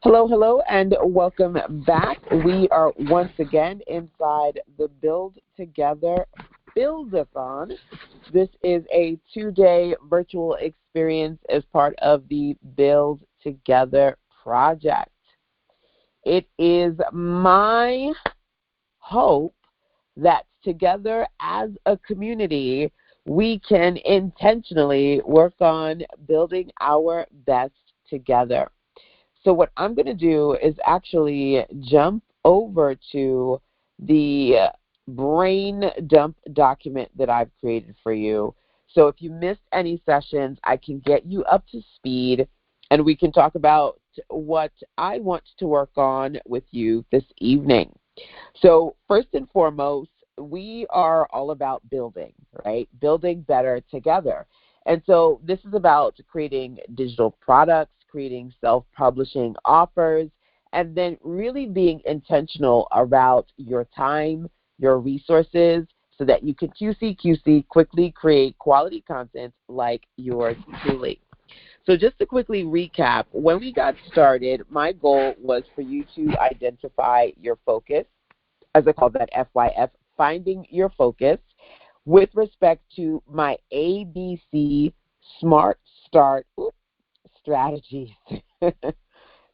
Hello, hello, and welcome back. We are once again inside the Build Together Build-A-Thon. This is a 2-day virtual experience as part of the Build Together project. It is my hope that together as a community, we can intentionally work on building our best together. So what I'm going to do is actually jump over to the brain dump document that I've created for you. So if you missed any sessions, I can get you up to speed and we can talk about what I want to work on with you this evening. So first and foremost, we are all about building, right? Building better together. And so this is about creating digital products, creating self-publishing offers, and then really being intentional about your time, your resources, so that you can QC, quickly create quality content like yours truly. So just to quickly recap, when we got started, my goal was for you to identify your focus, as I call that FYF, finding your focus, with respect to my ABC Smart Start strategies.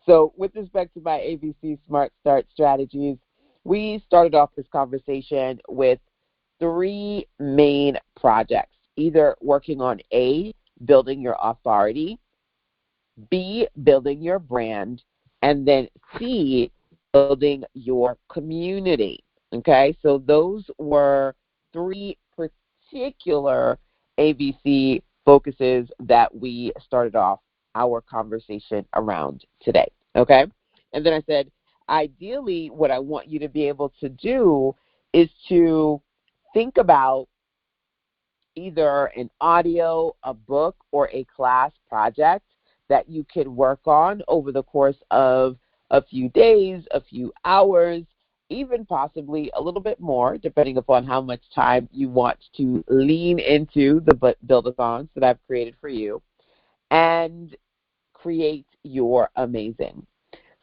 So with respect to my ABC Smart Start strategies, we started off this conversation with 3 main projects, either working on A, building your authority, B, building your brand, and then C, building your community. Okay, so those were 3 particular ABC focuses that we started off our conversation around today. Okay, and then I said, ideally, what I want you to be able to do is to think about either an audio, a book, or a class project that you could work on over the course of a few days, a few hours, even possibly a little bit more, depending upon how much time you want to lean into the Build-A-Thons that I've created for you, and create your amazing.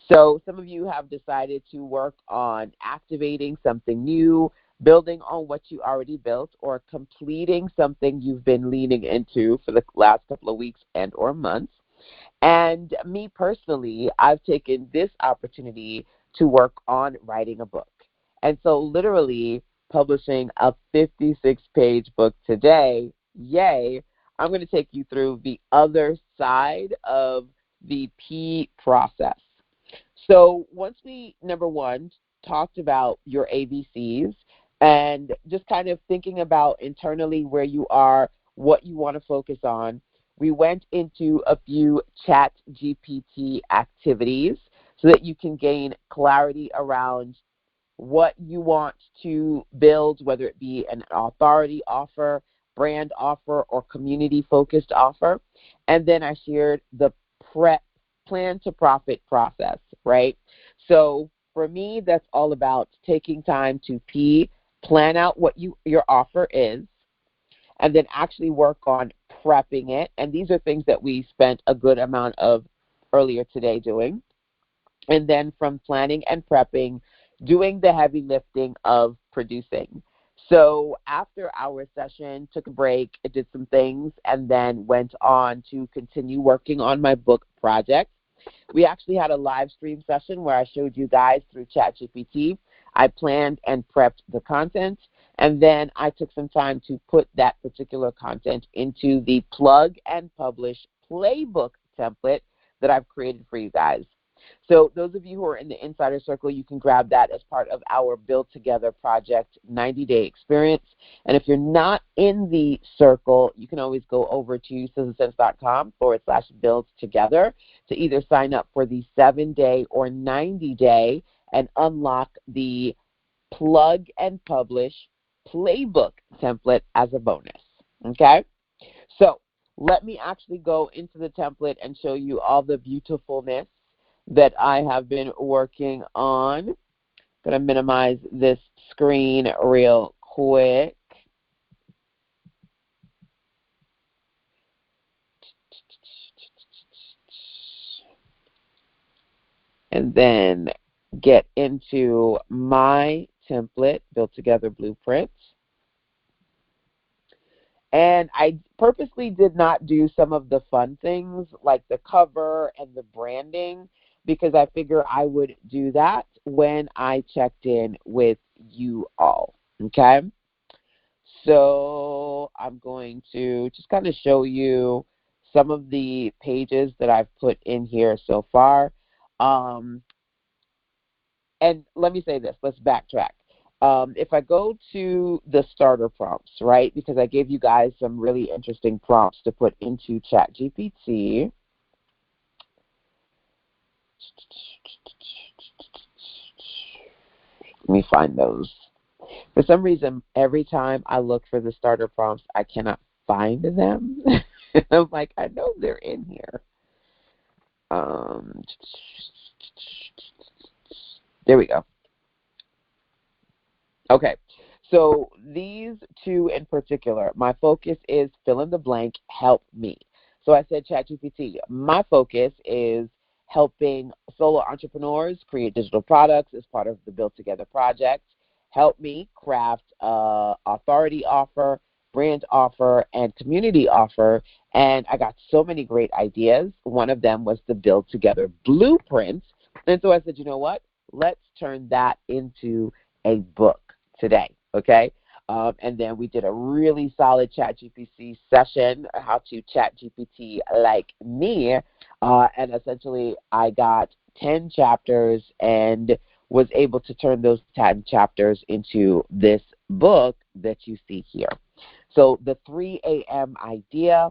So some of you have decided to work on activating something new, building on what you already built, or completing something you've been leaning into for the last couple of weeks and or months. And me personally, I've taken this opportunity to work on writing a book. And so literally publishing a 56-page book today, yay, I'm going to take you through the other side of the P process. So once we, number one, talked about your ABCs and just kind of thinking about internally where you are, what you want to focus on, we went into a few chat GPT activities so that you can gain clarity around what you want to build, whether it be an authority offer, brand offer, or community-focused offer. And then I shared the plan to profit process, right? So for me, that's all about taking time to plan out what your offer is, and then actually work on prepping it. And these are things that we spent a good amount of earlier today doing. And then from planning and prepping, doing the heavy lifting of producing. So after our session, took a break, did some things, and then went on to continue working on my book project. We actually had a live stream session where I showed you guys through ChatGPT. I planned and prepped the content, and then I took some time to put that particular content into the plug and publish playbook template that I've created for you guys. So those of you who are in the Insider Circle, you can grab that as part of our Build Together Project 90-day experience. And if you're not in the circle, you can always go over to sizzlesense.com/build together to either sign up for the 7-day or 90-day and unlock the plug and publish playbook template as a bonus. Okay? So let me actually go into the template and show you all the beautifulness that I have been working on. I'm going to minimize this screen real quick. and then get into my template, Built Together Blueprint. And I purposely did not do some of the fun things like the cover and the branding because I figure I would do that when I checked in with you all, okay? So I'm going to just kind of show you some of the pages that I've put in here so far. And let me say this, let's backtrack. If I go to the starter prompts, right, because I gave you guys some really interesting prompts to put into ChatGPT. Let me find those. For some reason, every time I look for the starter prompts, I cannot find them. I'm like, I know they're in here. There we go. Okay, so these two in particular, my focus is fill in the blank, help me. So I said, ChatGPT, my focus is helping solo entrepreneurs create digital products as part of the Build Together project. Help me craft authority offer, brand offer, and community offer. And I got so many great ideas. One of them was the Build Together Blueprint. And so I said, you know what? Let's turn that into a book today, okay? And then we did a really solid ChatGPT session, how to ChatGPT like me, and essentially I got 10 chapters and was able to turn those 10 chapters into this book that you see here. So the 3 a.m. idea,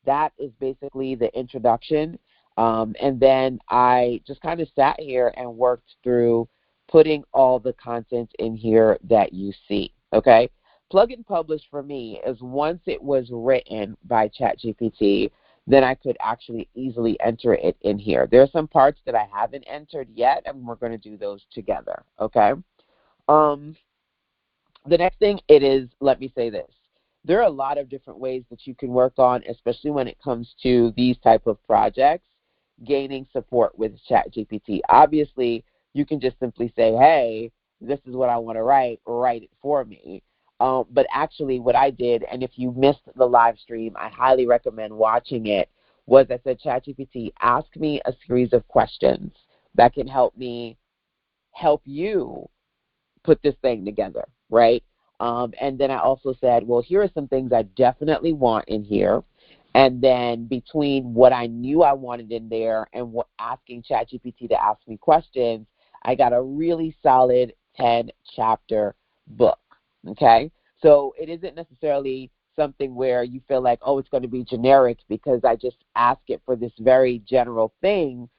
that is basically the introduction. And then I just kind of sat here and worked through putting all the content in here that you see, okay? Plug and publish for me is once it was written by ChatGPT, then I could actually easily enter it in here. There are some parts that I haven't entered yet, and we're going to do those together, okay? The next thing it is, let me say this. There are a lot of different ways that you can work on, especially when it comes to these type of projects, gaining support with ChatGPT. Obviously, you can just simply say, hey, this is what I want to write it for me. But actually what I did, and if you missed the live stream, I highly recommend watching it, was I said, ChatGPT, ask me a series of questions that can help me help you put this thing together, right? And then I also said, well, here are some things I definitely want in here. And then between what I knew I wanted in there and asking ChatGPT to ask me questions, I got a really solid 10-chapter book, okay? So it isn't necessarily something where you feel like, oh, it's going to be generic because I just ask it for this very general thing.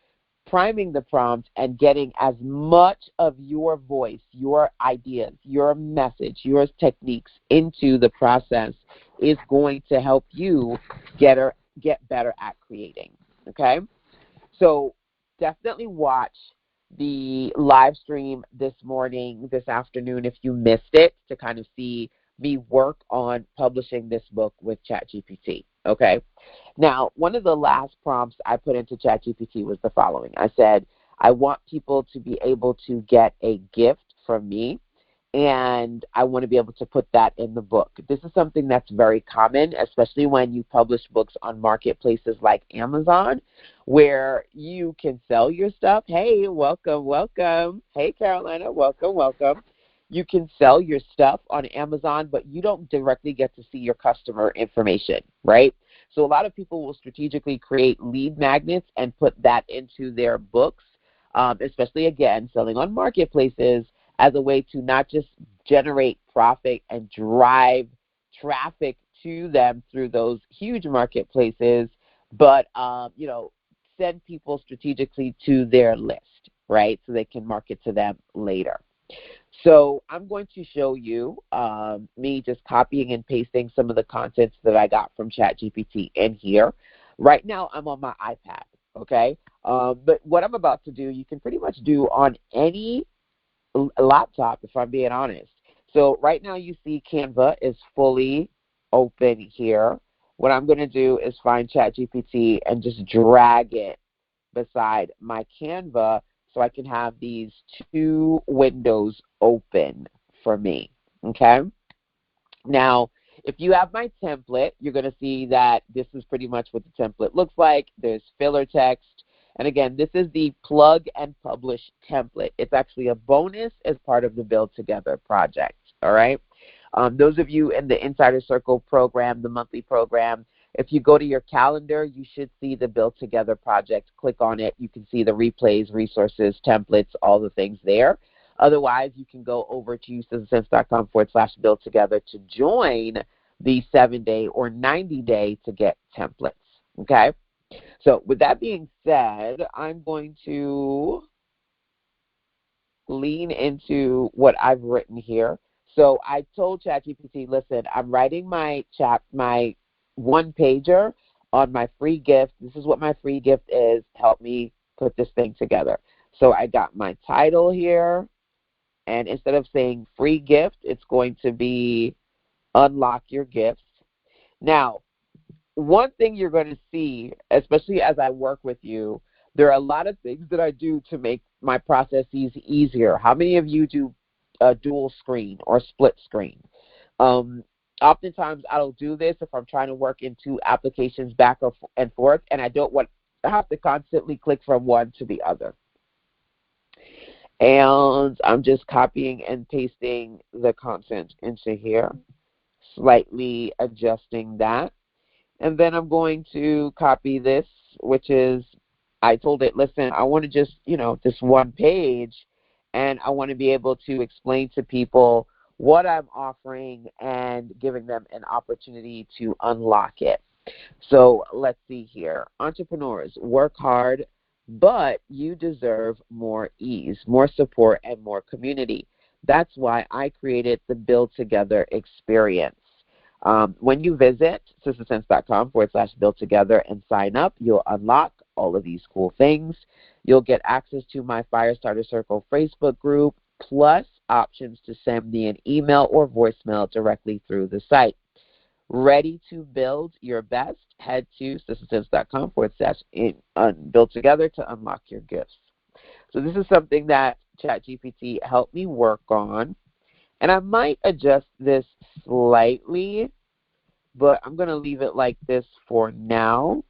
Priming the prompt and getting as much of your voice, your ideas, your message, your techniques into the process is going to help you get better at creating, okay? So definitely watch the live stream this afternoon, if you missed it, to kind of see me work on publishing this book with ChatGPT, okay? Now, one of the last prompts I put into ChatGPT was the following. I said, I want people to be able to get a gift from me, and I want to be able to put that in the book. This is something that's very common, especially when you publish books on marketplaces like Amazon, where you can sell your stuff. Hey, welcome, welcome. Hey, Carolina, welcome, welcome. You can sell your stuff on Amazon, but you don't directly get to see your customer information, right? So a lot of people will strategically create lead magnets and put that into their books, especially, again, selling on marketplaces as a way to not just generate profit and drive traffic to them through those huge marketplaces, but, send people strategically to their list, right, so they can market to them later. So I'm going to show you me just copying and pasting some of the contents that I got from ChatGPT in here. Right now I'm on my iPad, okay? But what I'm about to do, you can pretty much do on any laptop, if I'm being honest. So right now you see Canva is fully open here. What I'm going to do is find ChatGPT and just drag it beside my Canva so I can have these two windows open for me, okay? Now, if you have my template, you're going to see that this is pretty much what the template looks like. There's filler text. And again, this is the plug and publish template. It's actually a bonus as part of the Build Together project, all right? Those of you in the Insider Circle program, the monthly program, if you go to your calendar, you should see the Build Together project. Click on it. You can see the replays, resources, templates, all the things there. Otherwise, you can go over to sistersense.com/build together to join the 7-day or 90-day to get templates, okay? So with that being said, I'm going to lean into what I've written here. So I told ChatGPT, listen, I'm writing my one-pager on my free gift. This is what my free gift is. Help me put this thing together. So I got my title here, and instead of saying free gift, it's going to be unlock your gifts. Now, one thing you're going to see, especially as I work with you, there are a lot of things that I do to make my processes easier. How many of you do a dual screen or split screen? Oftentimes, I'll do this if I'm trying to work in two applications back and forth, and I don't want to have to constantly click from one to the other. And I'm just copying and pasting the content into here, slightly adjusting that. And then I'm going to copy this, which is, I told it, listen, I want to just, this one page, and I want to be able to explain to people what I'm offering and giving them an opportunity to unlock it. So let's see here. Entrepreneurs, work hard, but you deserve more ease, more support, and more community. That's why I created the Build Together experience. When you visit sistersense.com/build together and sign up, you'll unlock all of these cool things. You'll get access to my Firestarter Circle Facebook group, plus options to send me an email or voicemail directly through the site. Ready to build your best? Head to sistersense.com/build together to unlock your gifts. So this is something that ChatGPT helped me work on. And I might adjust this slightly, but I'm going to leave it like this for now.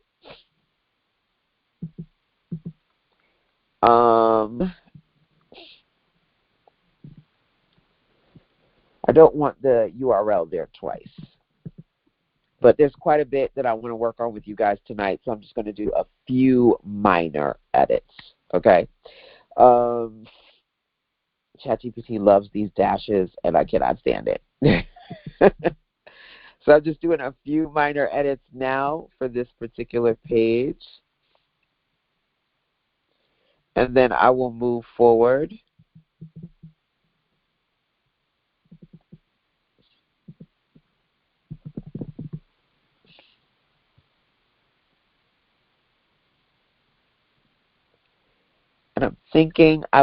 I don't want the URL there twice. But there's quite a bit that I want to work on with you guys tonight, so I'm just going to do a few minor edits, okay? ChatGPT loves these dashes, and I cannot stand it. So I'm just doing a few minor edits now for this particular page. And then I will move forward. And I'm thinking I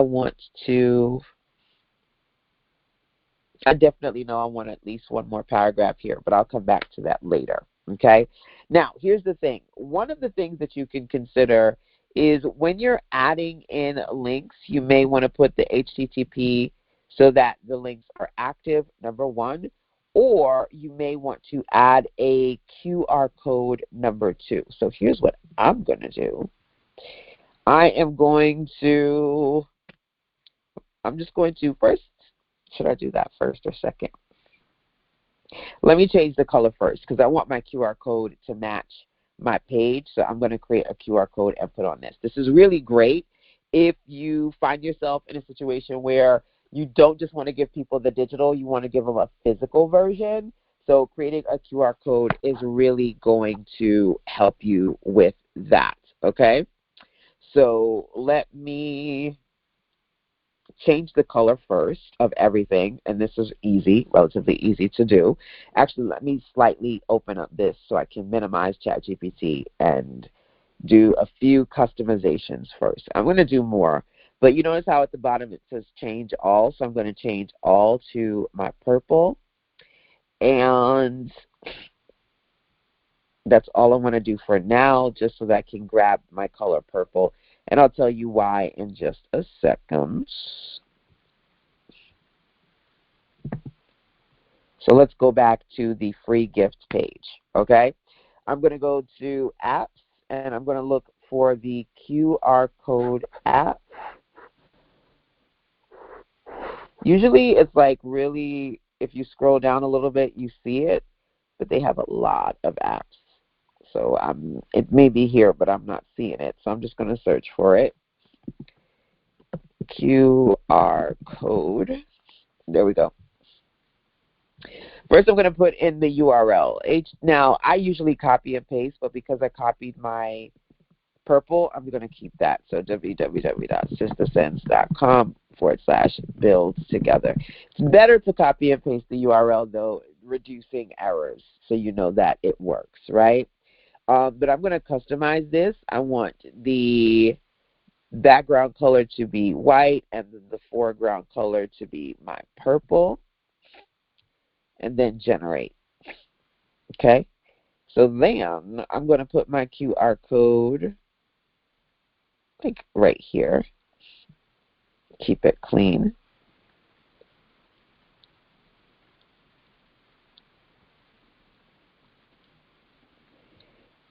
definitely know I want at least one more paragraph here, but I'll come back to that later, okay? Now, here's the thing. One of the things that you can consider is when you're adding in links, you may want to put the HTTP so that the links are active, number one, or you may want to add a QR code, number two. So here's what I'm going to do. I'm just going to first, should I do that first or second? Let me change the color first because I want my QR code to match my page. So I'm going to create a QR code and put on this. This is really great if you find yourself in a situation where you don't just want to give people the digital, you want to give them a physical version. So creating a QR code is really going to help you with that, okay? So let me change the color first of everything, and this is easy, relatively easy to do. Actually, let me slightly open up this so I can minimize ChatGPT and do a few customizations first. I'm going to do more, but you notice how at the bottom it says change all, so I'm going to change all to my purple, and that's all I want to do for now, just so that I can grab my color purple. And I'll tell you why in just a second. So let's go back to the free gift page, okay? I'm going to go to apps, and I'm going to look for the QR code app. Usually it's like really, if you scroll down a little bit, you see it, but they have a lot of apps. So it may be here, but I'm not seeing it. So I'm just going to search for it. QR code. There we go. First, I'm going to put in the URL. Now, I usually copy and paste, but because I copied my purple, I'm going to keep that. So www.sistersens.com/build together. It's better to copy and paste the URL, though, reducing errors, so you know that it works, right? But I'm going to customize this. I want the background color to be white and the foreground color to be my purple, and then generate. Okay? So then I'm going to put my QR code like right here. Keep it clean.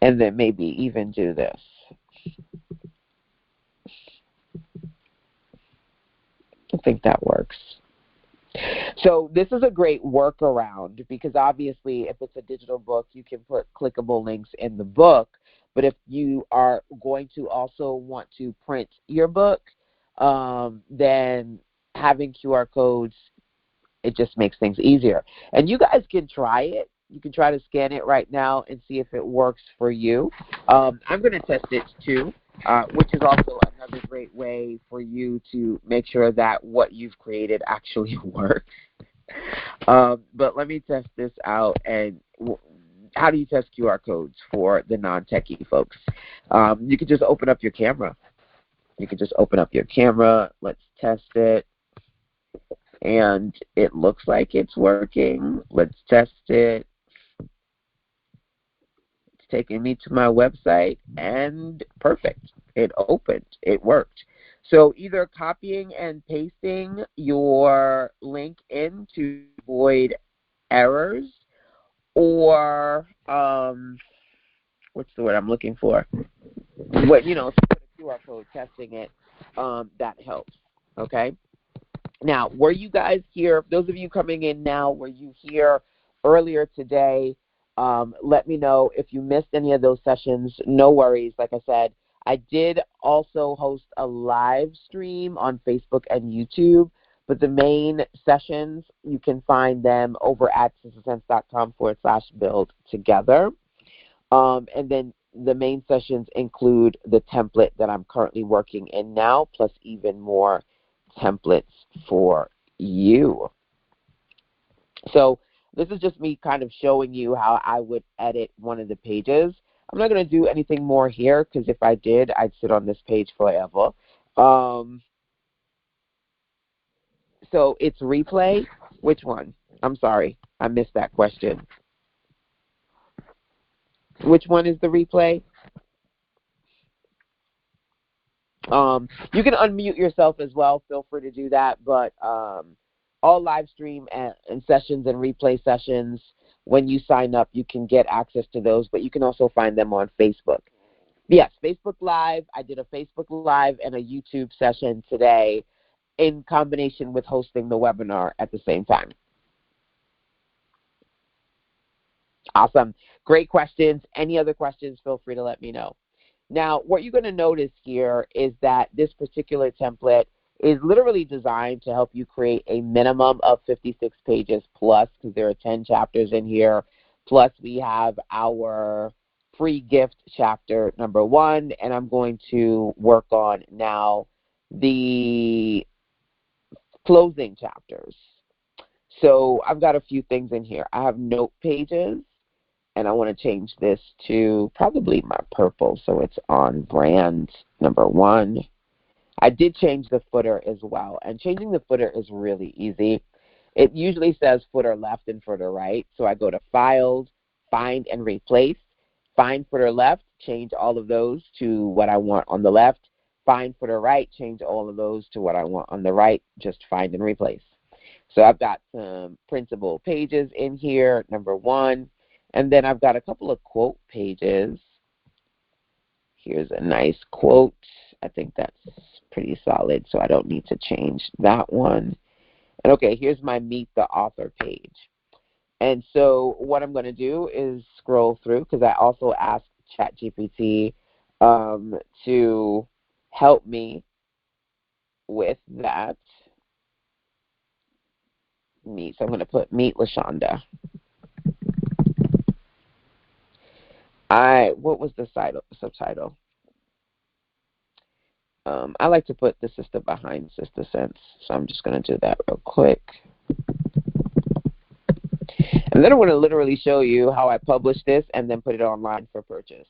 And then maybe even do this. I think that works. So this is a great workaround because obviously if it's a digital book, you can put clickable links in the book. But if you are going to also want to print your book, then having QR codes, it just makes things easier. And you guys can try it. You can try to scan it right now and see if it works for you. I'm going to test it too, which is also another great way for you to make sure that what you've created actually works. But let me test this out. And how do you test QR codes for the non-techie folks? You can just open up your camera. You can just open up your camera. Let's test it. And it looks like it's working. Let's test it. It's taking me to my website, and perfect. It opened. It worked. So either copying and pasting your link in to avoid errors, or what's the word I'm looking for? What, you know, if you put a QR code testing it, that helps. Okay. Now, were you guys here, those of you coming in now, were you here earlier today? Let me know if you missed any of those sessions. No worries. Like I said, I did also host a live stream on Facebook and YouTube, but the main sessions, you can find them over at sistersens.com/build together. And then the main sessions include the template that I'm currently working in now, plus even more templates for you. So this is just me kind of showing you how I would edit one of the pages. I'm not going to do anything more here because if I did, I'd sit on this page forever. So it's replay. Which one? I'm sorry. I missed that question. Which one is the replay? You can unmute yourself as well. Feel free to do that. But all live stream and sessions and replay sessions, when you sign up, you can get access to those. But you can also find them on Facebook. Yes, Facebook Live. I did a Facebook Live and a YouTube session today in combination with hosting the webinar at the same time. Awesome. Great questions. Any other questions, feel free to let me know. Now, what you're going to notice here is that this particular template is literally designed to help you create a minimum of 56 pages plus, because there are 10 chapters in here. Plus, we have our free gift chapter number 1, and I'm going to work on now the closing chapters. So I've got a few things in here. I have note pages. And I want to change this to probably my purple, so it's on brand number 1. I did change the footer as well, and changing the footer is really easy. It usually says footer left and footer right, so I go to Files, Find and Replace, Find Footer Left, change all of those to what I want on the left, find for the right, change all of those to what I want on the right, just find and replace. So I've got some printable pages in here, number 1. And then I've got a couple of quote pages. Here's a nice quote. I think that's pretty solid, so I don't need to change that one. And okay, here's my Meet the Author page. And so what I'm going to do is scroll through, because I also asked ChatGPT to help me with that. Meet. So I'm going to put Meet LaShonda. What was the subtitle? I like to put the sister behind Sister Sense, so I'm just going to do that real quick. And then I'm going to literally show you how I publish this and then put it online for purchase.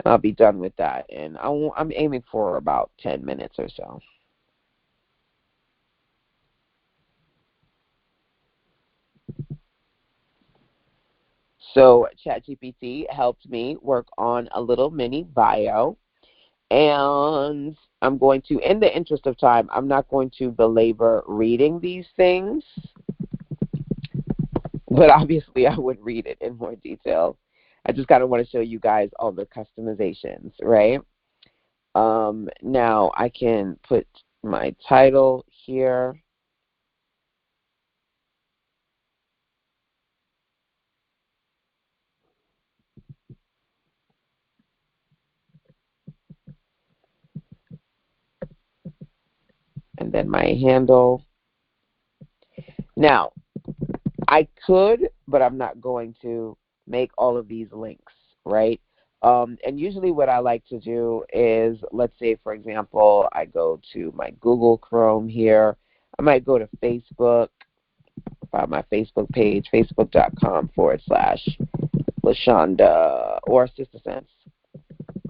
I'll be done with that, and I'm aiming for about 10 minutes or so. So ChatGPT helped me work on a little mini bio, and I'm going to, in the interest of time, I'm not going to belabor reading these things, but obviously I would read it in more detail. I just kind of want to show you guys all the customizations, right? Now I can put my title here. And then my handle. Now, I could, but I'm not going to make all of these links, right? And usually what I like to do is, let's say, for example, I go to my Google Chrome here. I might go to Facebook, find my Facebook page, facebook.com/LaShonda or Sister Sense,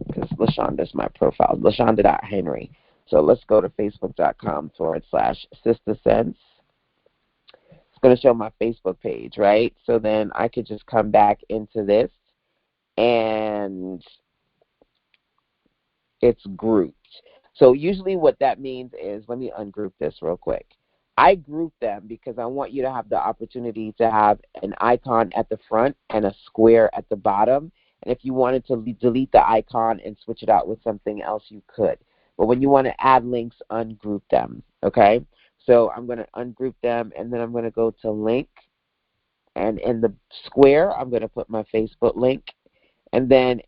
because LaShonda is my profile, LaShonda.Henry. So let's go to facebook.com/Sister Sense. It's going to show my Facebook page, right? So then I could just come back into this, and it's grouped. So usually what that means is, let me ungroup this real quick. I group them because I want you to have the opportunity to have an icon at the front and a square at the bottom. And if you wanted to delete the icon and switch it out with something else, you could. But when you want to add links, ungroup them, okay? So I'm going to ungroup them, and then I'm going to go to link. And in the square, I'm going to put my Facebook link. And then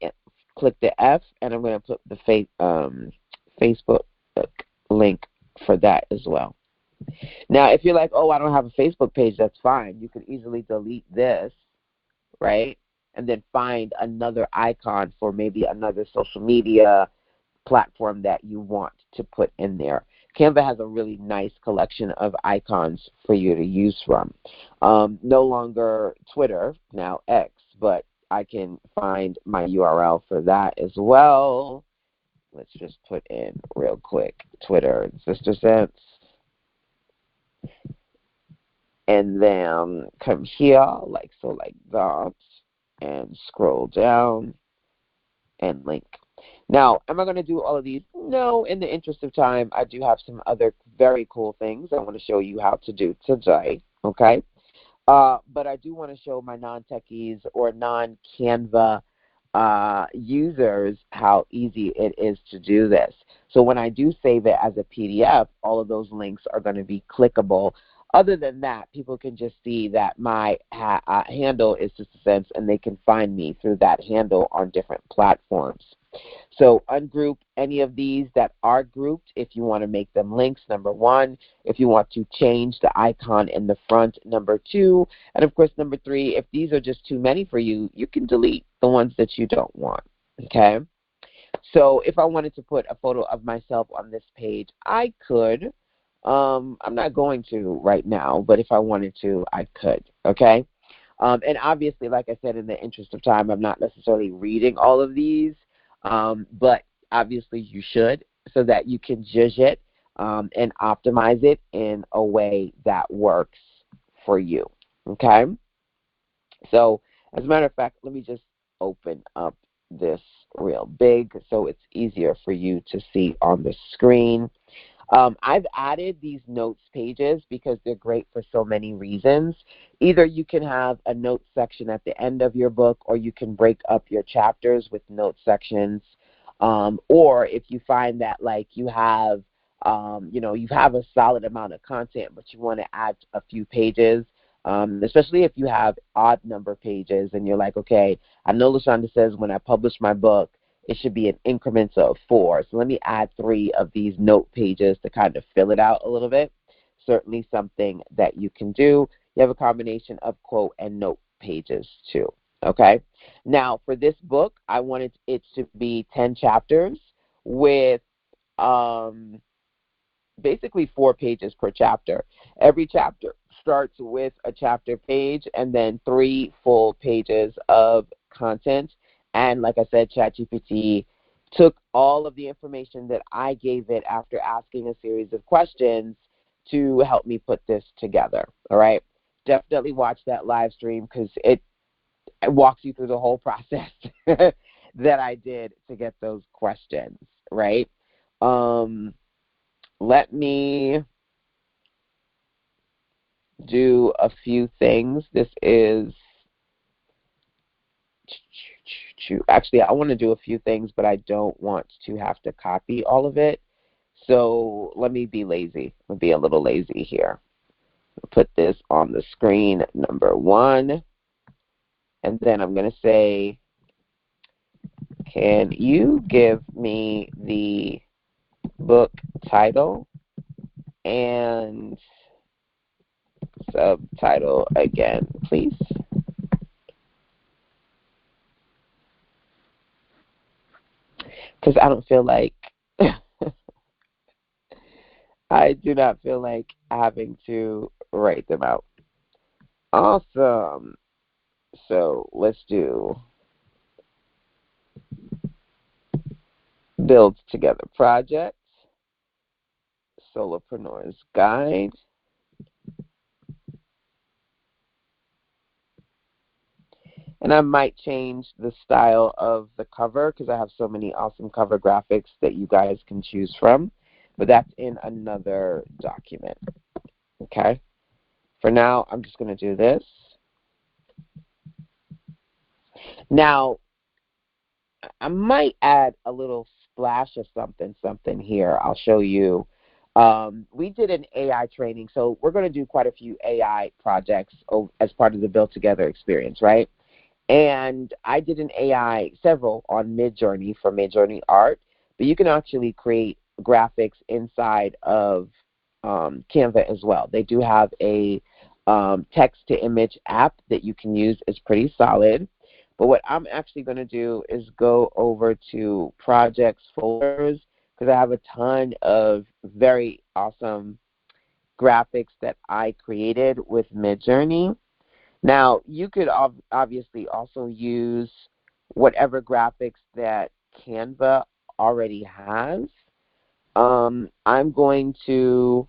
click the F, and I'm going to put the Facebook link for that as well. Now, if you're like, oh, I don't have a Facebook page, that's fine. You can easily delete this, right? And then find another icon for maybe another social media platform that you want to put in there. Canva has a really nice collection of icons for you to use from. No longer Twitter, now X, but I can find my URL for that as well. Let's just put in real quick Twitter and Sister Sense. And then come here, like so, like that, and scroll down and link. Now, am I going to do all of these? No, in the interest of time, I do have some other very cool things I want to show you how to do today, okay? But I do want to show my non-techies or non-Canva users how easy it is to do this. So when I do save it as a PDF, all of those links are going to be clickable. Other than that, people can just see that my handle is Sister Sense, and they can find me through that handle on different platforms. So ungroup any of these that are grouped if you want to make them links, number 1. If you want to change the icon in the front, number 2. And of course, number 3, if these are just too many for you, you can delete the ones that you don't want, okay? So if I wanted to put a photo of myself on this page, I could. I'm not going to right now, but if I wanted to, I could, okay? And obviously, like I said, in the interest of time, I'm not necessarily reading all of these, but obviously you should, so that you can judge it and optimize it in a way that works for you, okay? So as a matter of fact, let me just open up this real big so it's easier for you to see on the screen. I've added these notes pages because they're great for so many reasons. Either you can have a notes section at the end of your book, or you can break up your chapters with note sections. Or if you find that like you have, you have a solid amount of content, but you want to add a few pages, especially if you have odd number pages and you're like, okay, I know LaShonda says when I publish my book, it should be in increments of 4. So let me add 3 of these note pages to kind of fill it out a little bit. Certainly something that you can do. You have a combination of quote and note pages too. Okay. Now for this book, I wanted it to be 10 chapters with basically 4 pages per chapter. Every chapter starts with a chapter page and then 3 full pages of content. And like I said, ChatGPT took all of the information that I gave it after asking a series of questions to help me put this together. All right. Definitely watch that live stream because it walks you through the whole process that I did to get those questions. Right. Let me do a few things. This is actually, I want to do a few things, but I don't want to have to copy all of it. So let me be lazy. I'll be a little lazy here. I'll put this on the screen, number 1. And then I'm going to say, can you give me the book title and subtitle again, please? Because I don't feel like, I do not feel like having to write them out. Awesome. So let's do Build Together Project, Solopreneur's Guide. And I might change the style of the cover because I have so many awesome cover graphics that you guys can choose from. But that's in another document. Okay? For now, I'm just going to do this. Now, I might add a little splash of something here. I'll show you. We did an AI training, so we're going to do quite a few AI projects as part of the Build Together experience, right? And I did an AI, several on Midjourney for Midjourney art, but you can actually create graphics inside of Canva as well. They do have a text-to-image app that you can use. It's pretty solid. But what I'm actually going to do is go over to projects folders because I have a ton of very awesome graphics that I created with Midjourney. Now, you could obviously also use whatever graphics that Canva already has. I'm going to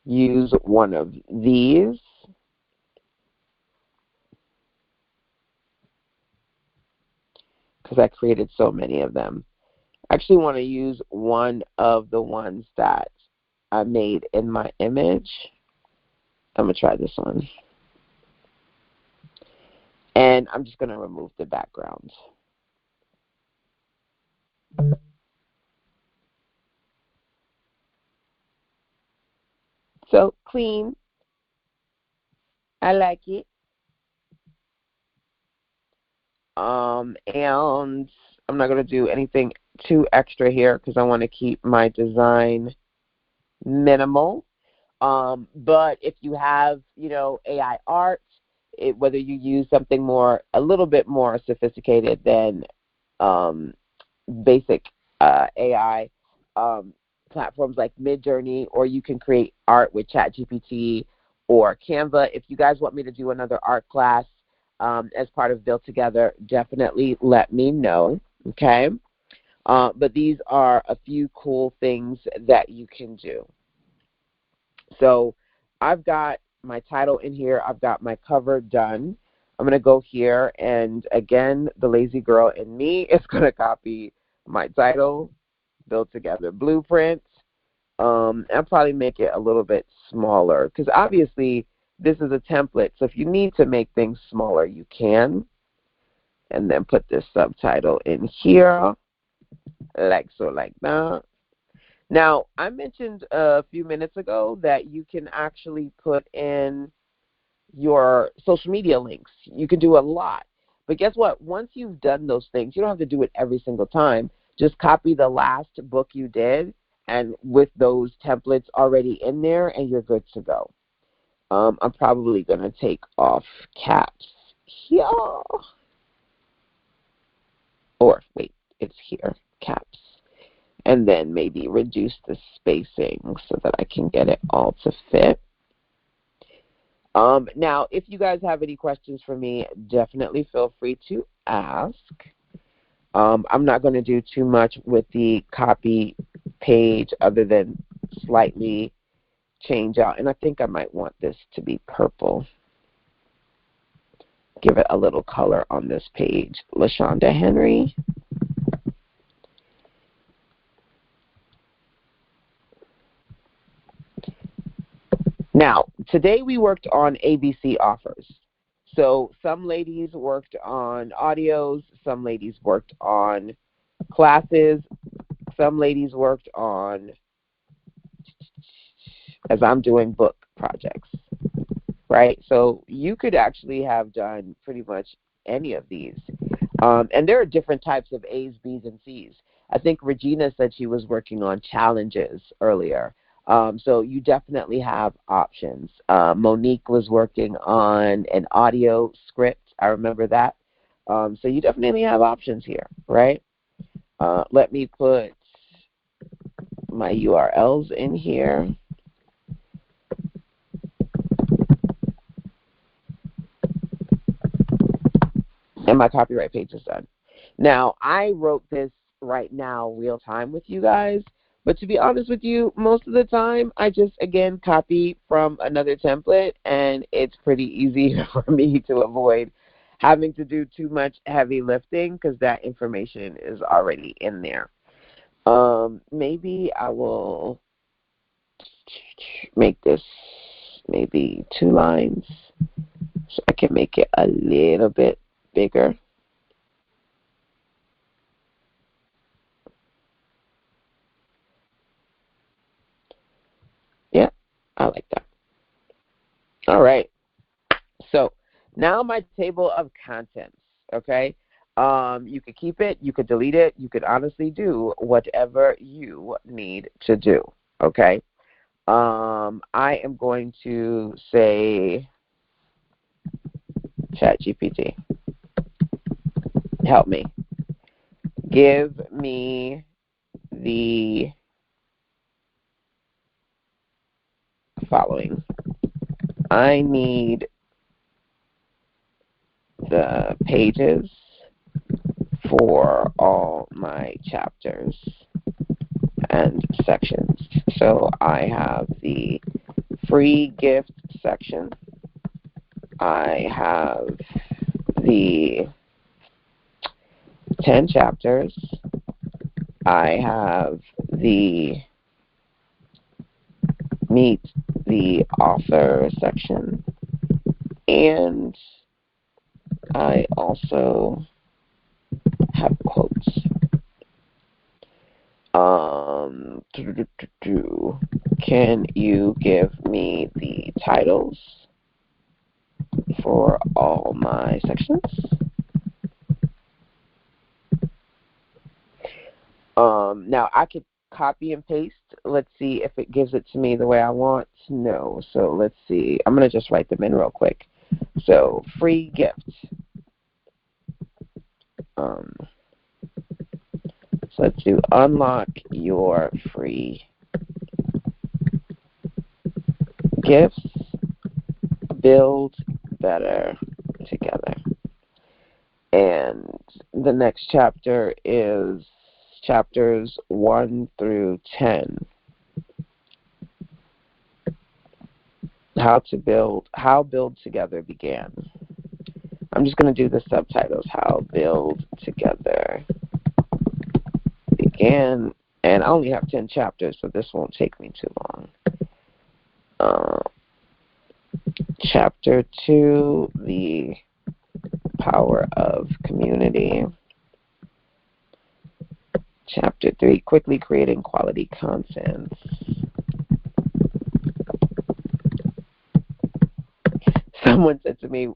use one of these. Because I created so many of them. I actually want to use one of the ones that I made in my image. I'm going to try this one. And I'm just going to remove the background. So clean. I like it. And I'm not going to do anything too extra here because I want to keep my design minimal. But if you have, AI art, whether you use something a little bit more sophisticated than basic AI platforms like Midjourney, or you can create art with ChatGPT or Canva. If you guys want me to do another art class as part of Build Together, definitely let me know, okay? But these are a few cool things that you can do. So I've got my title in here. I've got my cover done. I'm going to go here, and again, the lazy girl in me is going to copy my title, Build Together Blueprint. I'll probably make it a little bit smaller because obviously this is a template. So if you need to make things smaller, you can. And then put this subtitle in here, like so, like that. Now, I mentioned a few minutes ago that you can actually put in your social media links. You can do a lot. But guess what? Once you've done those things, you don't have to do it every single time. Just copy the last book you did and with those templates already in there, and you're good to go. I'm probably going to take off caps here. Or, wait, it's here, caps. And then maybe reduce the spacing so that I can get it all to fit. Now, if you guys have any questions for me, definitely feel free to ask. I'm not going to do too much with the copy page other than slightly change out. And I think I might want this to be purple. Give it a little color on this page. LaShonda Henry. Now, today we worked on ABC offers. So some ladies worked on audios, some ladies worked on classes, some ladies worked on, as I'm doing, book projects, right? So you could actually have done pretty much any of these. And there are different types of A's, B's, and C's. I think Regina said she was working on challenges earlier. So you definitely have options. Monique was working on an audio script. I remember that. So you definitely have options here, right? Let me put my URLs in here. And my copyright page is done. Now, I wrote this right now real time with you guys. But to be honest with you, most of the time, I just, again, copy from another template, and it's pretty easy for me to avoid having to do too much heavy lifting because that information is already in there. Maybe I will make this maybe 2 lines so I can make it a little bit bigger. Yeah, I like that. All right. So now my table of contents, okay? You could keep it, you could delete it, you could honestly do whatever you need to do, okay? I am going to say, ChatGPT, help me. Give me the following. I need the pages for all my chapters and sections. So I have the free gift section. I have the 10 chapters. I have the meet the author section. And I also have quotes. Can you give me the titles for all my sections? Now I could copy and paste. Let's see if it gives it to me the way I want. No. So let's see. I'm going to just write them in real quick. So free gift. So let's do unlock your free gifts. Build better together. And the next chapter is chapters 1 through 10. How Build Together began. I'm just going to do the subtitles, how Build Together began. And I only have 10 chapters, so this won't take me too long. Chapter 2, the power of community. Chapter 3, quickly creating quality content. Someone said to me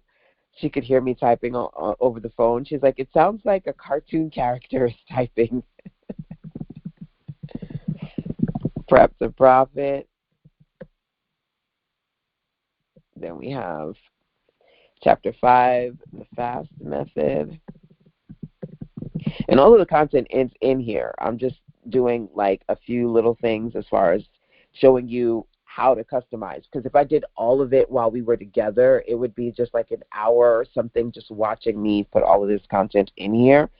she could hear me typing over the phone. She's like, it sounds like a cartoon character is typing. Prep to Profit. Then we have Chapter 5, the FAST method. And all of the content is in here. I'm just doing like a few little things as far as showing you how to customize. Because if I did all of it while we were together, it would be just like an hour or something just watching me put all of this content in here.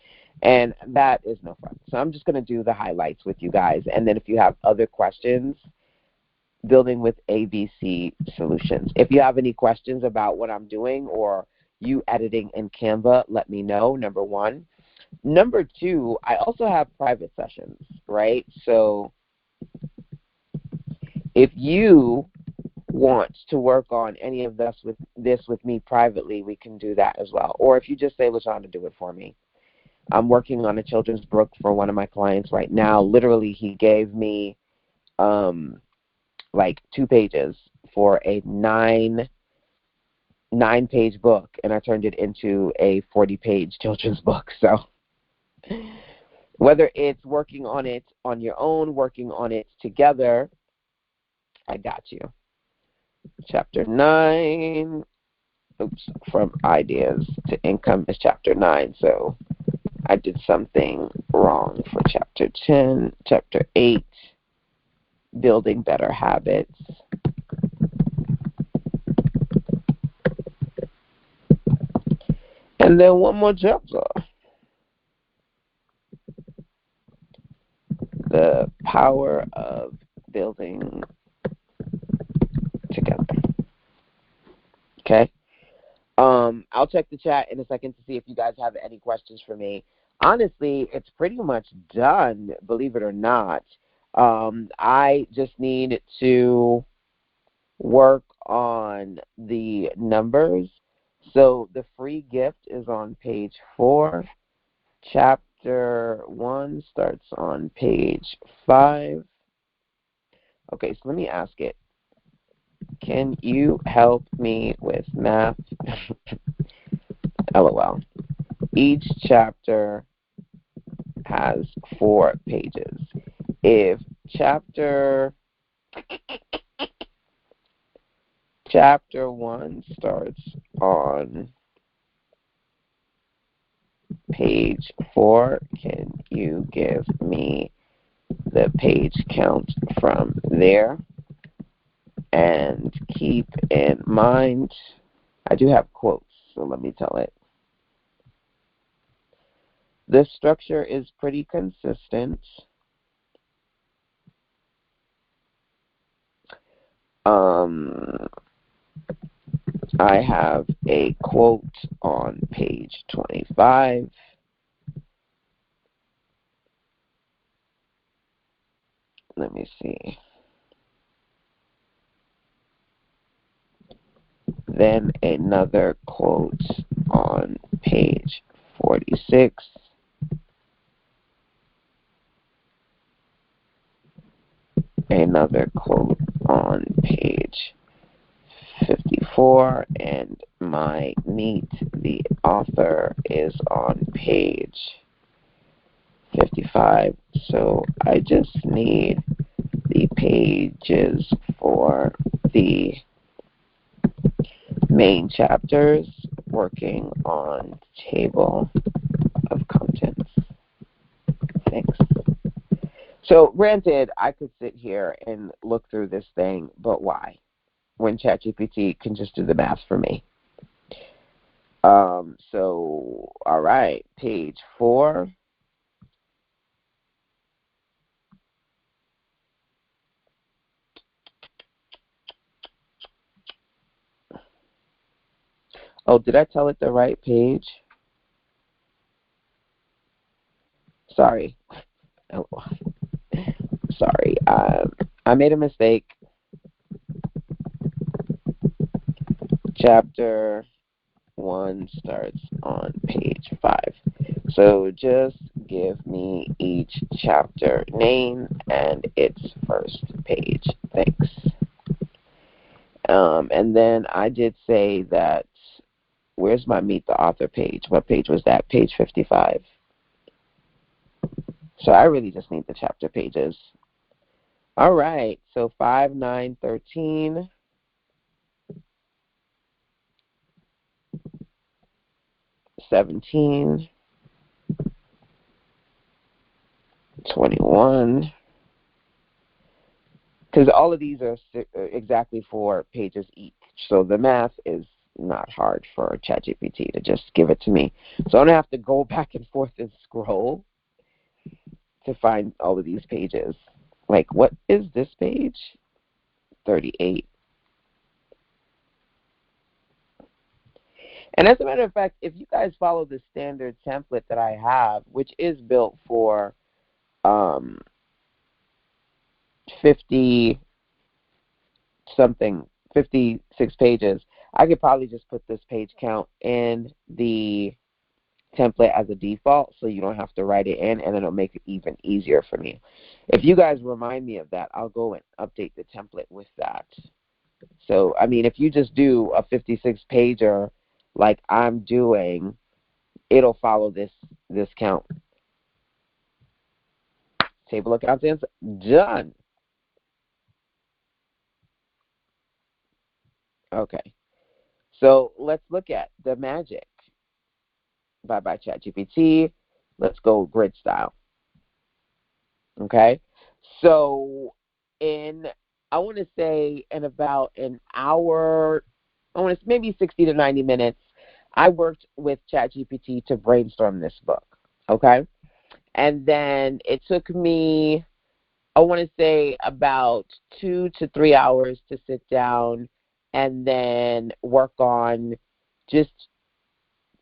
And that is no fun. So I'm just going to do the highlights with you guys. And then if you have other questions, building with ABC Solutions. If you have any questions about what I'm doing or you editing in Canva, let me know, number one. Number two, I also have private sessions, right? So if you want to work on any of this with me privately, we can do that as well. Or if you just say, LaShonda, do it for me. I'm working on a children's book for one of my clients right now. Literally, he gave me like 2 pages for a nine-page book, and I turned it into a 40-page children's book. So whether it's working on it on your own, working on it together, I got you. Chapter 9, from ideas to income is chapter 9. So I did something wrong for chapter 10. Chapter 8, building better habits. And then one more chapter. The power of building together. Okay. I'll check the chat in a second to see if you guys have any questions for me. Honestly, it's pretty much done, believe it or not. I just need to work on the numbers. So the free gift is on page 4. Chapter 1 starts on page 5. Okay, so let me ask it. Can you help me with math? LOL. Each chapter has 4 pages. If chapter 1 starts on page 4, can you give me the page count from there? And keep in mind, I do have quotes, so let me tell it. The structure is pretty consistent. I have a quote on page 25. Let me see. Then another quote on page 46. Another quote on page 54, and my Meet the Author is on page 55. So I just need the pages for the main chapters, working on table of contents. Thanks. So granted, I could sit here and look through this thing, but why? When ChatGPT can just do the math for me. So, all right, page 4. Oh, did I tell it the right page? Sorry. Oh, sorry. I made a mistake. Chapter 1 starts on page 5. So just give me each chapter name and its first page. Thanks. And then I did say that, where's my Meet the Author page? What page was that? Page 55. So I really just need the chapter pages. All right, so 5, 9, 13. 17, 21, because all of these are exactly 4 pages each. So the math is not hard for ChatGPT to just give it to me. So I don't have to go back and forth and scroll to find all of these pages. Like, what is this page? 38. And as a matter of fact, if you guys follow the standard template that I have, which is built for 50 something, 56 pages, I could probably just put this page count in the template as a default so you don't have to write it in, and then it'll make it even easier for me. If you guys remind me of that, I'll go and update the template with that. So, I mean, if you just do a 56 pager like I'm doing, it'll follow this count. Table of contents, done. Okay. So let's look at the magic. Bye-bye ChatGPT. Let's go grid style. Okay. So I want to say in about an hour, I want to maybe 60 to 90 minutes, I worked with ChatGPT to brainstorm this book. Okay. And then it took me, I want to say, about 2 to 3 hours to sit down and then work on just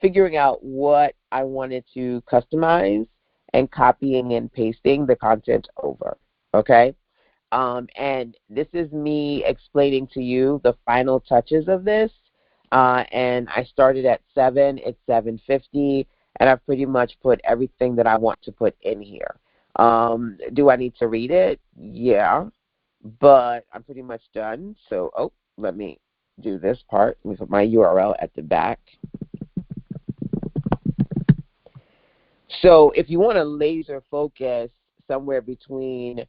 figuring out what I wanted to customize and copying and pasting the content over. Okay? And this is me explaining to you the final touches of this. And I started at 7, it's 7:50, and I've pretty much put everything that I want to put in here. Do I need to read it? Yeah, but I'm pretty much done. So, let me do this part. Let me put my URL at the back. So if you want to laser focus somewhere between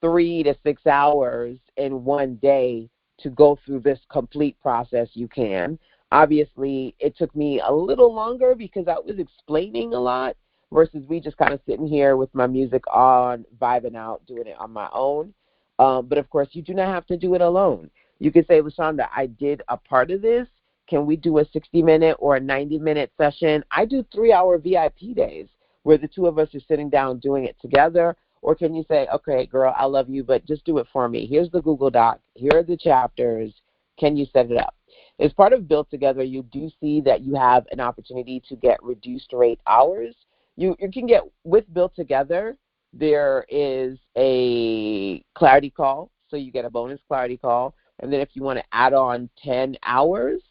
3 to 6 hours in one day to go through this complete process, you can. Obviously, it took me a little longer because I was explaining a lot versus me just kind of sitting here with my music on, vibing out, doing it on my own. But, of course, you do not have to do it alone. You could say, LaShonda, I did a part of this. Can we do a 60-minute or a 90-minute session? I do 3-hour VIP days where the two of us are sitting down doing it together. Or can you say, okay, girl, I love you, but just do it for me. Here's the Google Doc. Here are the chapters. Can you set it up? As part of Build Together, you do see that you have an opportunity to get reduced rate hours. You can get, with Build Together, there is a clarity call, so you get a bonus clarity call. And then if you want to add on 10 hours,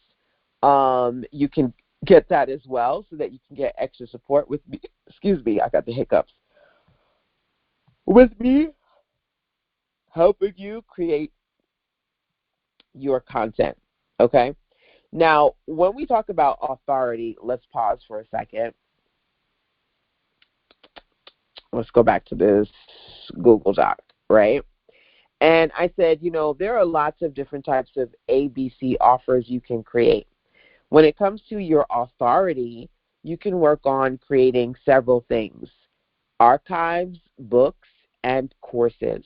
you can get that as well so that you can get extra support with me. Excuse me, I got the hiccups. With me helping you create your content, okay? Now, when we talk about authority, let's pause for a second. Let's go back to this Google Doc, right? And I said, there are lots of different types of ABC offers you can create. When it comes to your authority, you can work on creating several things: archives, books, and courses.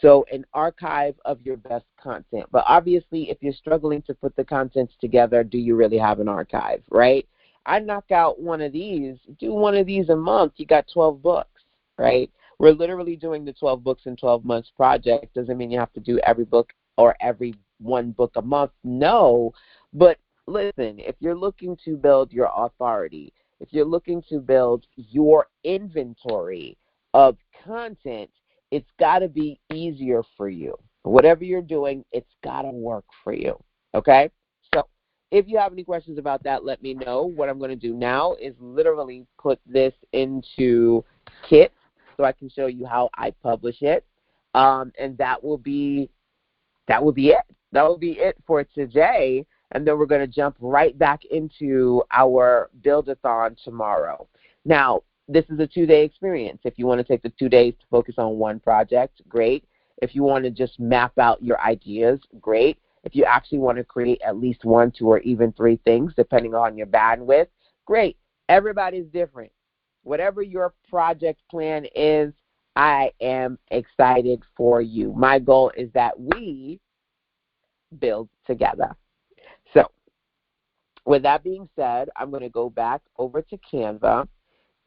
So an archive of your best content. But obviously, if you're struggling to put the contents together, do you really have an archive, right? I knock out one of these, do one of these a month, you got 12 books, right? We're literally doing the 12 books in 12 months project. Doesn't mean you have to do every book or every one book a month. No, but listen, if you're looking to build your authority, if you're looking to build your inventory of content, it's got to be easier for you. Whatever you're doing, it's got to work for you, okay? So if you have any questions about that, let me know. What I'm going to do now is literally put this into Kit so I can show you how I publish it, and that will be it. That will be it for today, and then we're going to jump right back into our Build-A-Thon tomorrow. Now, this is a 2-day experience. If you want to take the 2 days to focus on one project, great. If you want to just map out your ideas, great. If you actually want to create at least 1, 2, or even 3 things, depending on your bandwidth, great. Everybody's different. Whatever your project plan is, I am excited for you. My goal is that we build together. So with that being said, I'm going to go back over to Canva,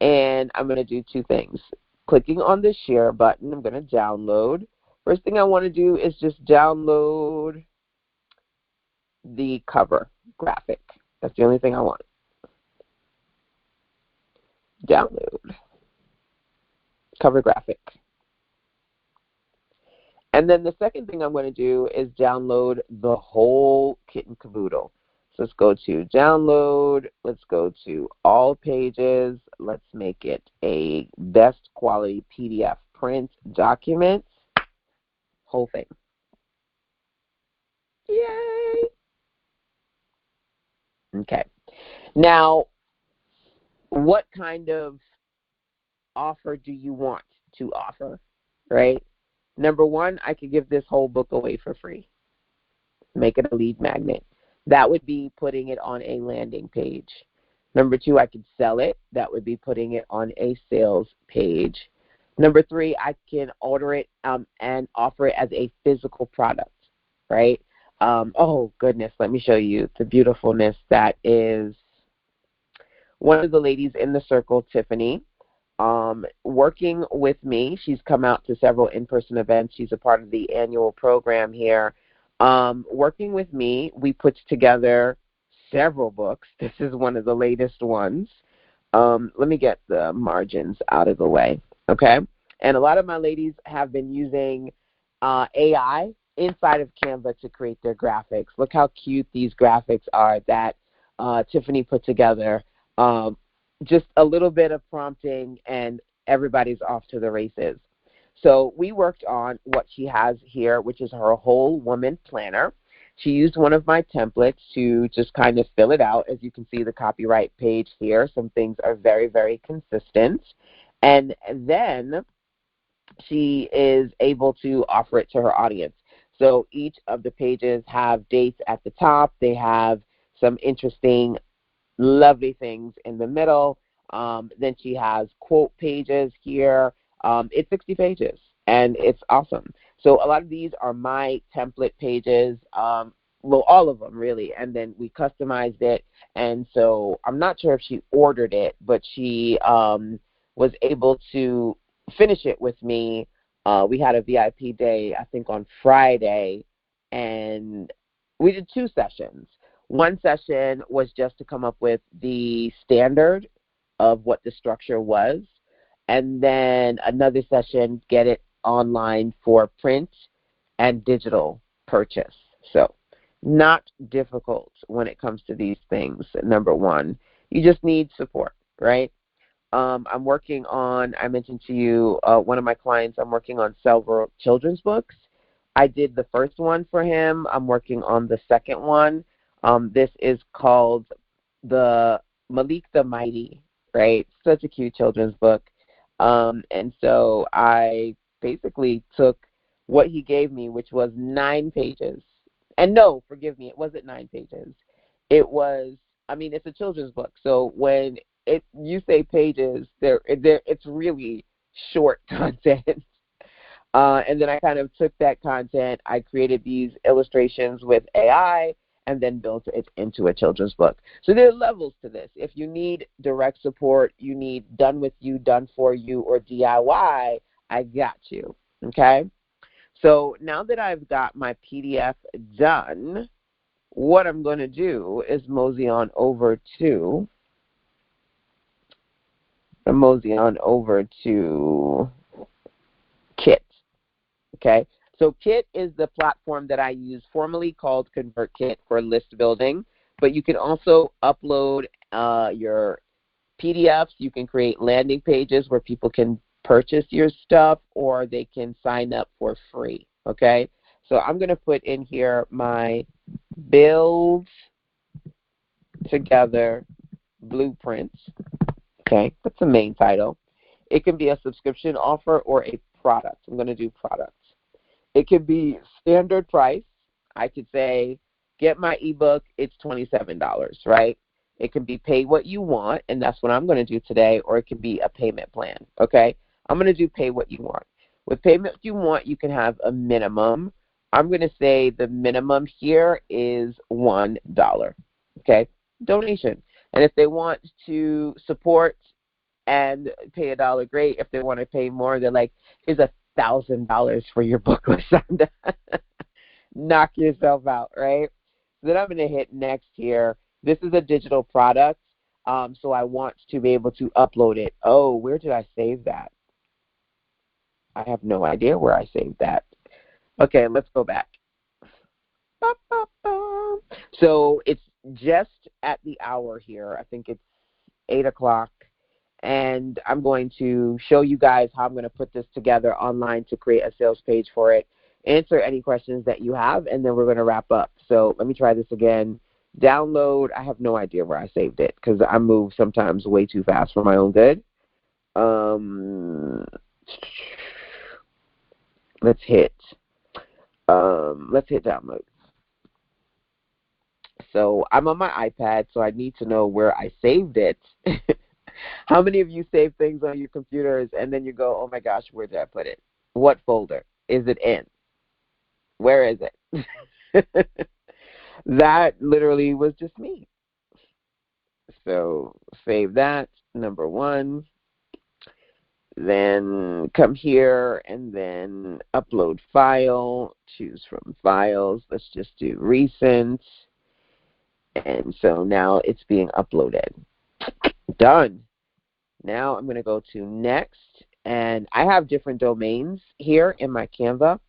and I'm going to do 2 things. Clicking on the share button, I'm going to download. First thing I want to do is just download the cover graphic. That's the only thing I want. Download cover graphic. And then the second thing I'm going to do is download the whole kit and caboodle. So let's go to download. Let's go to all pages. Let's make it a best quality PDF print document. Whole thing. Yay! Okay. Now, what kind of offer do you want to offer, right? Number 1, I could give this whole book away for free. Make it a lead magnet. That would be putting it on a landing page. Number 2, I could sell it. That would be putting it on a sales page. Number 3, I can order it and offer it as a physical product, right? Oh, goodness, let me show you the beautifulness that is one of the ladies in the circle, Tiffany. Working with me. She's come out to several in-person events. She's a part of the annual program here. Working with me, we put together several books. This is one of the latest ones. Let me get the margins out of the way, okay? And a lot of my ladies have been using AI inside of Canva to create their graphics. Look how cute these graphics are that Tiffany put together. Just a little bit of prompting and everybody's off to the races. So we worked on what she has here, which is her whole woman planner. She used one of my templates to just kind of fill it out. As you can see, the copyright page here, some things are very, very consistent. And then she is able to offer it to her audience. So each of the pages have dates at the top. They have some interesting lovely things in the middle. Then she has quote pages here. It's 60 pages, and it's awesome. So a lot of these are my template pages, well, all of them really, and then we customized it. And so I'm not sure if she ordered it, but she was able to finish it with me. We had a VIP day, I think, on Friday, and we did 2 sessions. One session was just to come up with the standard of what the structure was, and then another session, get it online for print and digital purchase. So not difficult when it comes to these things. Number 1, you just need support, right? I'm working on, I mentioned to you, one of my clients, I'm working on several children's books. I did the first one for him. I'm working on the second one. This is called the Malik the Mighty, right? Such a cute children's book. And so I basically took what he gave me, which was 9 pages. And no, forgive me, it wasn't 9 pages. It was, I mean, it's a children's book. So when you say pages, it's really short content. And then I kind of took that content, I created these illustrations with AI, and then built it into a children's book. So there are levels to this. If you need direct support, you need done with you, done for you, or DIY, I got you, okay? So now that I've got my PDF done, what I'm going to do is mosey on over to Kit. Okay, so Kit is the platform that I use, formerly called ConvertKit, for list building, but you can also upload your PDFs. You can create landing pages where people can purchase your stuff, or they can sign up for free. Okay, so I'm going to put in here my Build Together Blueprints. Okay, that's the main title. It can be a subscription offer or a product. I'm going to do products. It could be standard price. I could say, get my ebook, it's $27, right? It can be pay what you want, and that's what I'm going to do today, or it can be a payment plan, okay? I'm going to do pay what you want. With payment you want, you can have a minimum. I'm going to say the minimum here is $1, okay? Donation. And if they want to support and pay $1, great. If they want to pay more, they're like, here's $1,000 for your book, Lashonda. Knock yourself out, right? Then I'm going to hit next here. This is a digital product, so I want to be able to upload it. Oh, where did I save that? I have no idea where I saved that. Okay, let's go back. So it's just at the hour here. I think it's 8 o'clock. And I'm going to show you guys how I'm going to put this together online to create a sales page for it, answer any questions that you have, and then we're going to wrap up. So let me try this again. Download. I have no idea where I saved it because I move sometimes way too fast for my own good. Let's hit download. So I'm on my iPad, so I need to know where I saved it. How many of you save things on your computers and then you go, oh my gosh, where did I put it? What folder is it in? Where is it? That literally was just me. So save that, number 1. Then come here and then upload file, choose from files. Let's just do recent. And so now it's being uploaded. Done. Now I'm going to go to next, and I have different domains here in my Canva.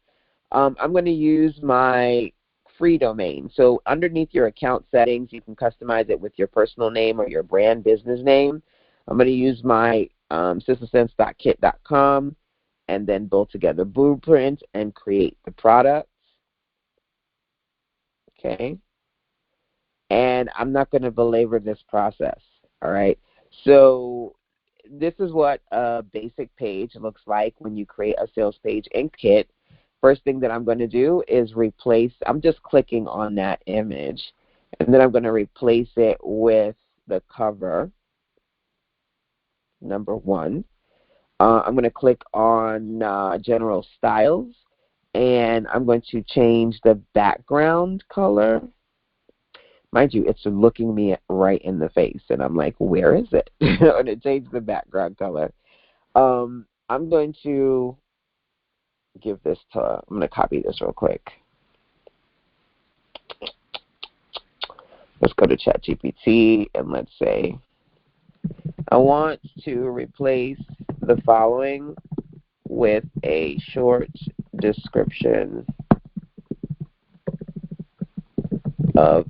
I'm going to use my free domain. So underneath your account settings, you can customize it with your personal name or your brand business name. I'm going to use my sistersense.kit.com and then build together blueprint and create the product. Okay. And I'm not going to belabor this process. All right. So this is what a basic page looks like when you create a sales page in Kit. First thing that I'm going to do is replace, I'm just clicking on that image, and then I'm going to replace it with the cover, number 1. I'm going to click on general styles, and I'm going to change the background color. Mind you, it's looking me right in the face, and I'm like, where is it? I'm going to change the background color. I'm going to give this to, I'm going to copy this real quick. Let's go to ChatGPT, and let's say, I want to replace the following with a short description of,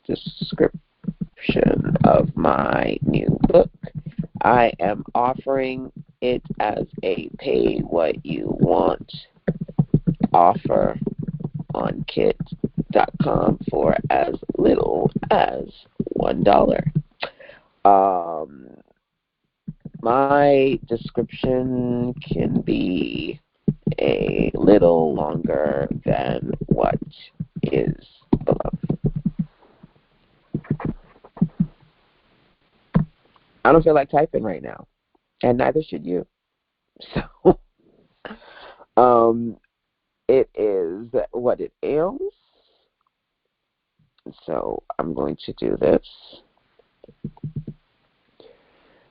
description of my new book. I am offering it as a pay what you want offer on kit.com for as little as $1. My description can be a little longer than what is below. I don't feel like typing right now, and neither should you. So, it is what it is. So I'm going to do this.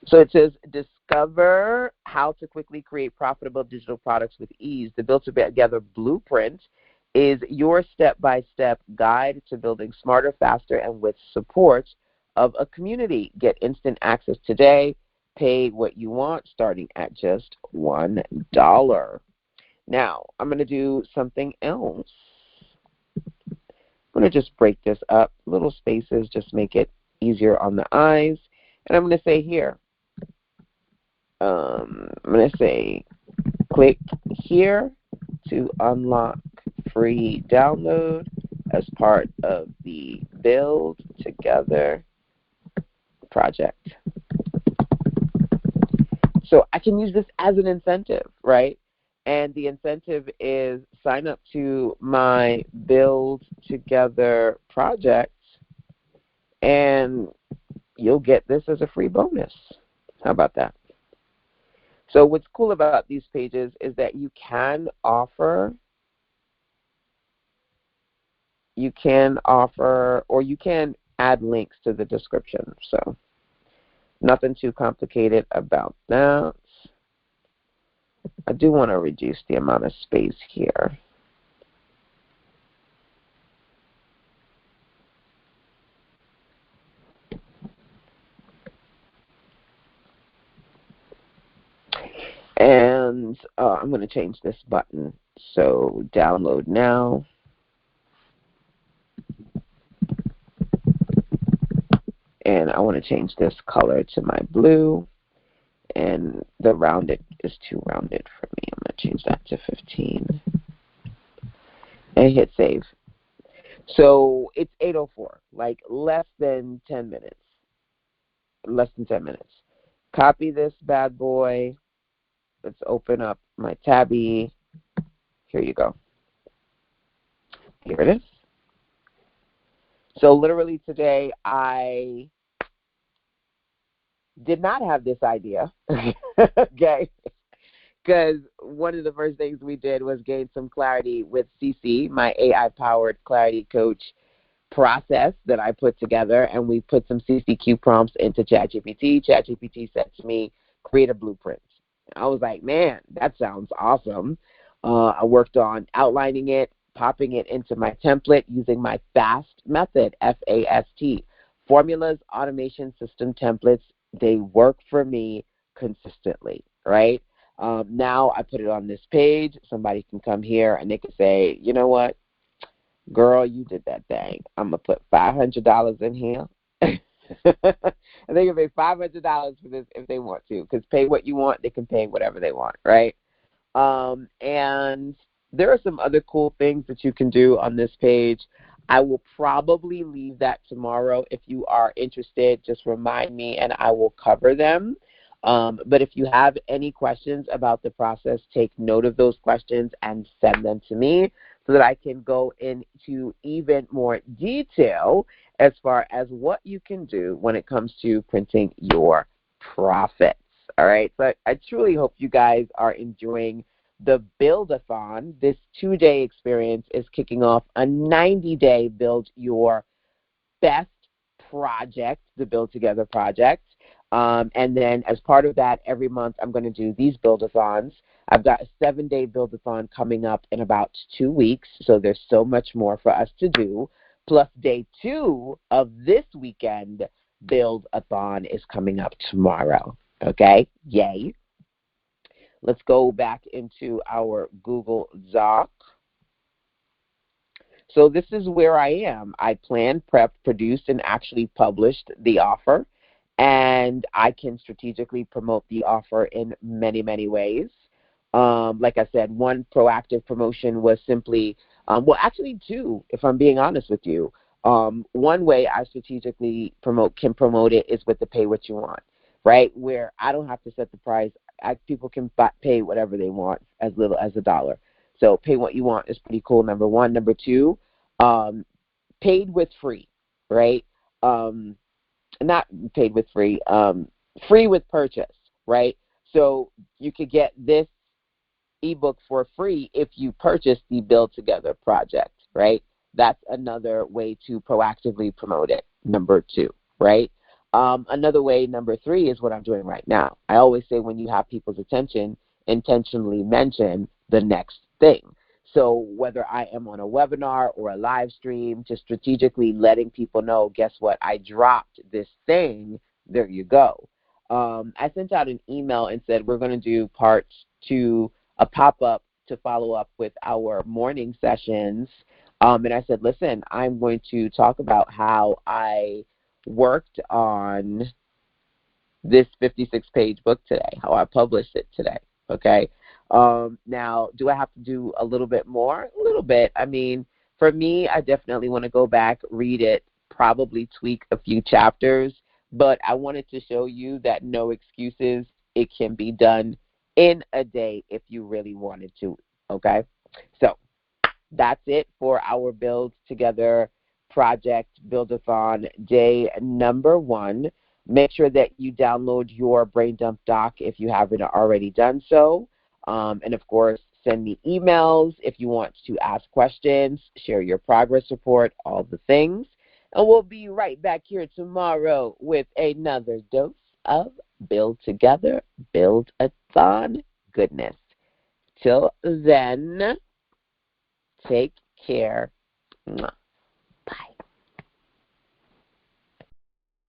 So it says, discover how to quickly create profitable digital products with ease. The Build Together Blueprint is your step-by-step guide to building smarter, faster, and with support of a community. Get instant access today. Pay what you want, starting at just $1. Now, I'm going to do something else. I'm going to just break this up. Little spaces, just make it easier on the eyes. And I'm going to say here, I'm going to say, click here to unlock free download as part of the Build Together project. So I can use this as an incentive, right? And the incentive is sign up to my Build Together project, and you'll get this as a free bonus. How about that? So what's cool about these pages is that you can offer, or you can add links to the description. So nothing too complicated about that. I do want to reduce the amount of space here. And I'm going to change this button. So download now. And I want to change this color to my blue. And the rounded is too rounded for me. I'm going to change that to 15. And hit save. So it's 8:04, like less than 10 minutes. Less than 10 minutes. Copy this bad boy. Let's open up my tabby. Here you go. Here it is. So literally today I did not have this idea, okay? Because one of the first things we did was gain some clarity with CC, my AI-powered clarity coach process that I put together, and we put some CCQ prompts into ChatGPT. ChatGPT said to me, create a blueprint. I was like, man, that sounds awesome. I worked on outlining it, popping it into my template using my FAST method, F-A-S-T. Formulas, automation, system templates, they work for me consistently, right? Now I put it on this page. Somebody can come here and they can say, you know what, girl, you did that thing. I'm going to put $500 in here. And they can pay $500 for this if they want to, because pay what you want, they can pay whatever they want, right? And there are some other cool things that you can do on this page. I will probably leave that tomorrow. If you are interested, just remind me and I will cover them. But if you have any questions about the process, take note of those questions and send them to me so that I can go into even more detail as far as what you can do when it comes to printing your profits. All right, so I truly hope you guys are enjoying the Build-A-Thon. This 2-day experience is kicking off a 90-day Build Your Best project, the Build Together project. And then as part of that, every month I'm going to do these Build-A-Thons. I've got a 7-day Build-A-Thon coming up in about 2 weeks, so there's so much more for us to do. Plus day 2 of this weekend Build-A-Thon is coming up tomorrow. Okay, yay. Let's go back into our Google Doc. So this is where I am. I planned, prepped, produced, and actually published the offer. And I can strategically promote the offer in many, many ways. Like I said, one proactive promotion was simply, well, actually two, if I'm being honest with you. One way I strategically can promote it is with the pay what you want, right? Where I don't have to set the price. People can pay whatever they want, as little as $1. So pay what you want is pretty cool, number one. Number two, paid with free, right? Not paid with free, free with purchase, right? So you could get this ebook for free if you purchase the Build Together project, right? That's another way to proactively promote it, number two, right? Another way, number three, is what I'm doing right now. I always say when you have people's attention, intentionally mention the next thing. So whether I am on a webinar or a live stream, just strategically letting people know, guess what, I dropped this thing, there you go. I sent out an email and said we're going to do part 2, a pop-up to follow up with our morning sessions. And I said, listen, I'm going to talk about how I worked on this 56-page book today, how I published it today, okay? Now, do I have to do a little bit more? A little bit. I mean, for me, I definitely want to go back, read it, probably tweak a few chapters, but I wanted to show you that no excuses. It can be done in a day if you really wanted to, okay? So that's it for our Build Together project, Build-A-Thon, day number 1. Make sure that you download your Brain Dump doc if you haven't already done so. And, of course, send me emails if you want to ask questions, share your progress report, all the things. And we'll be right back here tomorrow with another dose of Build Together, Build-A-Thon goodness. Till then, take care. Mwah.